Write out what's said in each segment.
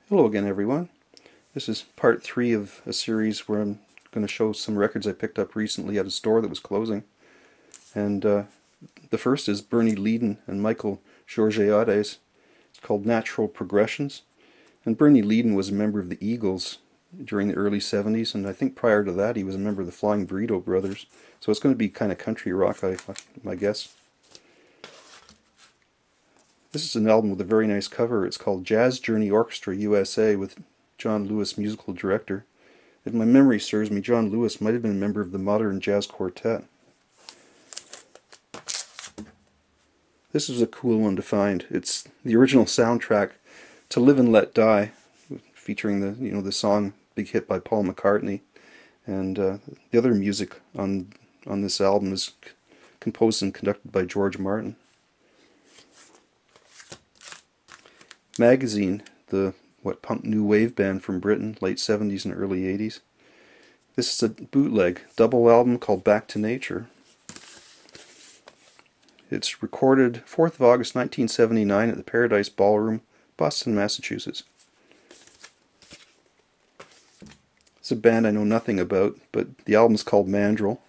Hello again, everyone. This is part 3 of a series where I'm going to show some records I picked up recently at a store that was closing. And the first is Bernie Leadon and Michael Georgiades. It's called Natural Progressions. And Bernie Leadon was a member of the Eagles during the early 70s, and I think prior to that he was a member of the Flying Burrito Brothers. So it's going to be kind of country rock, I guess. This is an album with a very nice cover. It's called Jazz Journey Orchestra USA with John Lewis, musical director. If my memory serves me, John Lewis might have been a member of the Modern Jazz Quartet. This is a cool one to find. It's the original soundtrack to Live and Let Die, featuring the song big hit by Paul McCartney, and the other music on this album is composed and conducted by George Martin. Magazine, the punk new wave band from Britain, late 70s and early 80s. This is a bootleg double album called Back to Nature. It's recorded 4th of August 1979 at the Paradise Ballroom, Boston, Massachusetts. It's a band I know nothing about, but the album's called Mandrill.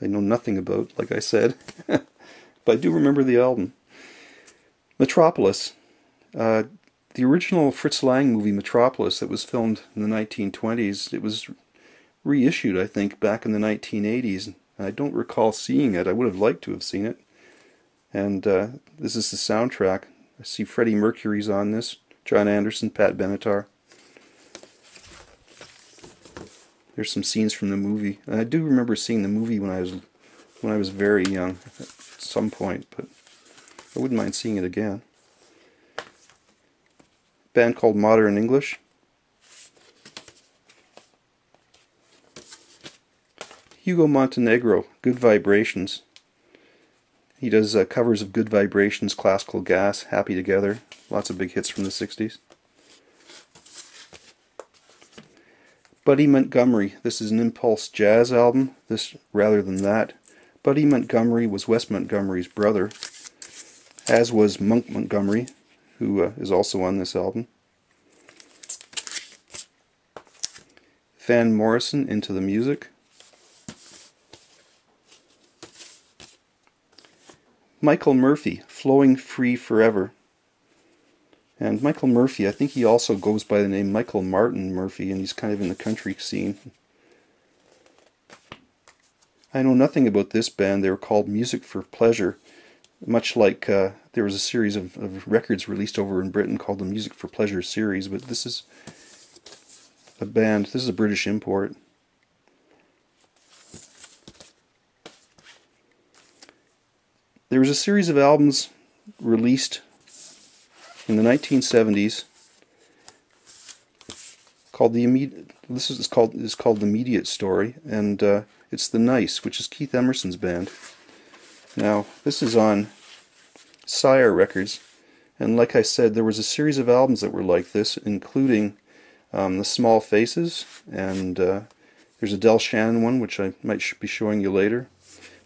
I know nothing about, like I said, but I do remember the album. Metropolis. The original Fritz Lang movie Metropolis that was filmed in the 1920s, it was reissued, I think, back in the 1980s. And I don't recall seeing it. I would have liked to have seen it. And this is the soundtrack. I see Freddie Mercury's on this, John Anderson, Pat Benatar. There's some scenes from the movie. And I do remember seeing the movie when I was very young at some point, but I wouldn't mind seeing it again. Band called Modern English. Hugo Montenegro, Good Vibrations. He does covers of Good Vibrations, Classical Gas, Happy Together. Lots of big hits from the 60s. Buddy Montgomery. This is an Impulse Jazz album. This rather than that. Buddy Montgomery was Wes Montgomery's brother, as was Monk Montgomery, who is also on this album. Van Morrison, Into the Music. Michael Murphy, Flowing Free Forever. And Michael Murphy, I think he also goes by the name Michael Martin Murphy, and he's kind of in the country scene. I know nothing about this band. They were called Music for Pleasure, much like there was a series of records released over in Britain called the Music for Pleasure series, but this is a band, this is a British import. There was a series of albums released in the 1970s called this is called The Immediate Story, and it's The Nice, which is Keith Emerson's band. Now, this is on Sire Records, and like I said, there was a series of albums that were like this, including The Small Faces, and there's a Del Shannon one, which I might be showing you later.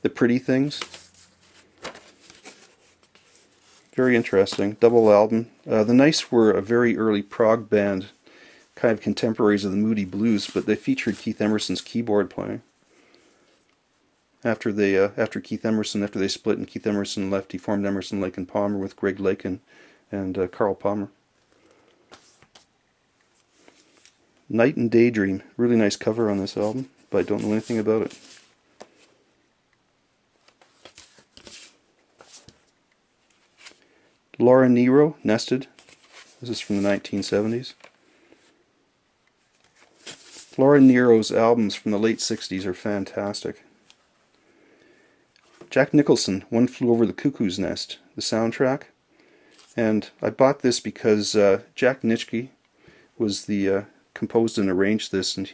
The Pretty Things. Very interesting. Double album. The Nice were a very early prog band, kind of contemporaries of the Moody Blues, but they featured Keith Emerson's keyboard playing. After they split and Keith Emerson left, he formed Emerson, Lake and Palmer with Greg Lake and Carl Palmer. Night and Daydream. Really nice cover on this album, but I don't know anything about it. Laura Nyro, Nested. This is from the 1970s. Laura Nyro's albums from the late 60s are fantastic. Jack Nicholson, One Flew Over the Cuckoo's Nest, the soundtrack. And I bought this because Jack Nitzsche was the composed and arranged this, and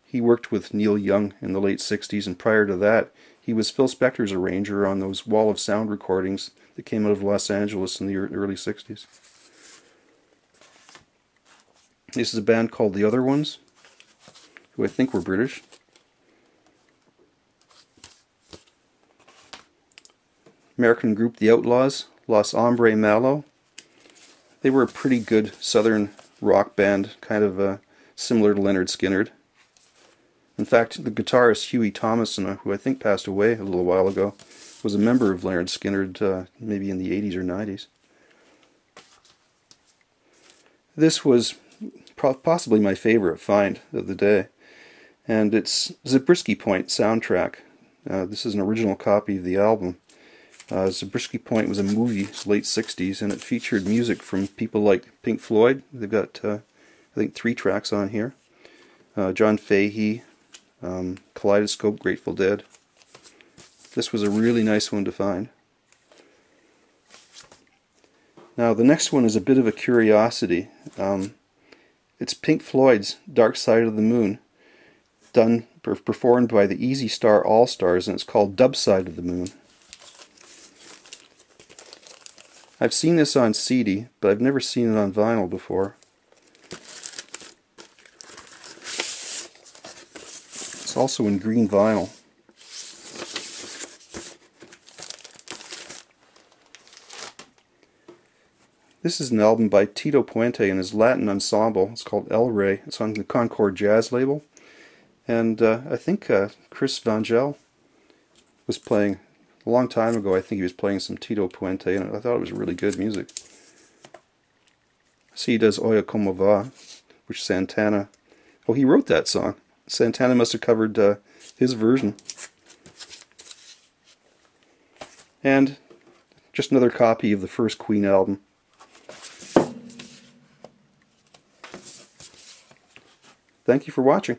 he worked with Neil Young in the late 60s, and prior to that he was Phil Spector's arranger on those Wall of Sound recordings that came out of Los Angeles in the early 60s. This is a band called The Other Ones, who I think were British. American group The Outlaws, Los Hombre Malo. They were a pretty good southern rock band, kind of similar to Lynyrd Skynyrd. In fact, the guitarist Huey Thomason, who I think passed away a little while ago, was a member of Lynyrd Skynyrd maybe in the 80s or 90s. This was possibly my favorite find of the day, and it's Zabriskie Point soundtrack. This is an original copy of the album. Zabriskie Point was a movie, late 60s, and it featured music from people like Pink Floyd. They've got, I think, 3 tracks on here. John Fahey, Kaleidoscope, Grateful Dead. This was a really nice one to find. Now the next one is a bit of a curiosity. It's Pink Floyd's Dark Side of the Moon, performed by the Easy Star All-Stars, and it's called Dub Side of the Moon. I've seen this on CD, but I've never seen it on vinyl before. It's also in green vinyl. This is an album by Tito Puente and his Latin ensemble. It's called El Rey. It's on the Concord Jazz label. And I think Chris Vangel was playing, a long time ago, I think he was playing some Tito Puente, and I thought it was really good music. See, he does Oye Como Va, which Santana, oh, he wrote that song. Santana must have covered his version. And just another copy of the first Queen album. Thank you for watching.